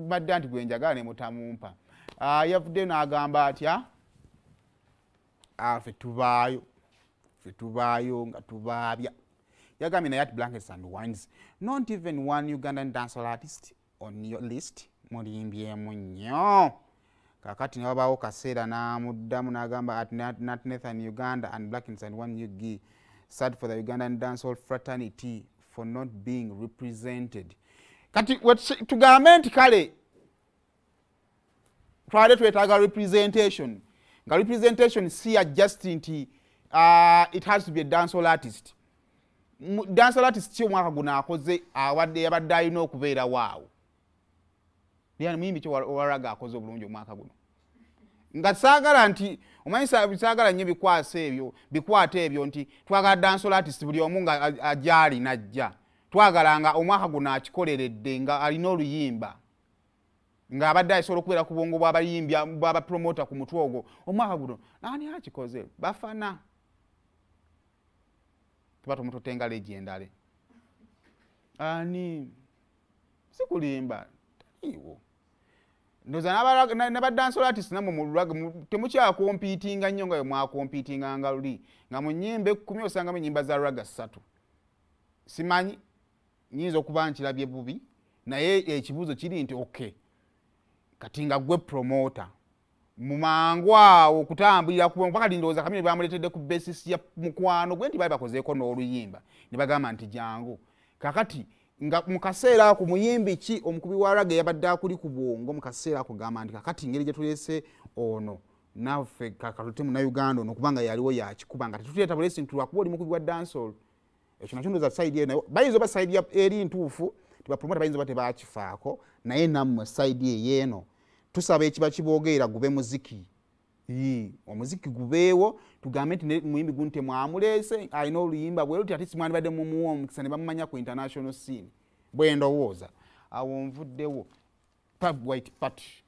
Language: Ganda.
badde anti gwe njagala ne mutamumpa yavudde n'agamba atya fe tubaayo nga tubaabya yagambye naye ati blankets and wines not even one Ugandan dancehall artist on your list mulimbyemu nnyo kakati ne wabaawo kaseera n'amuddamu n'agamba at Nathan Uganda and blankets and one UG sad for the Ugandan dancehall fraternity for not being represented kati tugambe nti kale twale twetaaga representation nga representation si just nti it has to be a dancehall artist dancehall artist kyo mwaka guno akoze awadde yabadde alina okubeera waawo yani muyimbi kyo waraga akoze obulungi omwaka guno nga saagala nti omanyi saagala nnyo bikwata ebyo nti twagala dancehall artist buli omu nga ajali najja twagalanga omwaka guno akikoleredde nga alina oluyimba nga abadde asobola okubeera ku bwongo bw'abayimbi bw'abapromota ku mutwe ogwo omwaka guno nani akikoze bafana tuba tumututenga legendale ani sikulimba iwo ndoza n'abadancehall artist namwe mu lulaga temukya competinga nnyo nga mwa competinga nga luli nga mu nnyimba 10 osangamu ennyimba za raga 3 simanyi nyinza okuba nkirabye bubi naye ekibuuzo kiri nti okay kati nga gwe promoter mumangu awo okutambulira mpaka ndowooza kamere bamuleetedde ku basis ya mukwano gwe nti bali bakozeeko n'oluyimba ne bagamba nti jangu kakati nga mu kaseera ako muyimbi ki omukubi wa raga yabadde akuli ku bwongo mu kaseera ako gamba nti kakati ngeri gye tuleese ono naffe kakatute Munnayuganda ono kubanga yaliwo yakikuba nga tetuleeta blessing tulwakuba oli mukubi wa dancehall ekyo nakyo ndowooza side eyo nayo bayinza oba side eri ntuufu tibapromota bayinza oba tebakifaako naye nammwe side eyeeno tusaba ekiba kiboogerera gube muziki omuziki gubeewo tugambe nti muyimbi guno temwamuleese alina oluyimba bwe luti ate simwandibadde mumuwa omukisa ne bamumanya ku international scene bwe ndowooza awo nvuddewo white party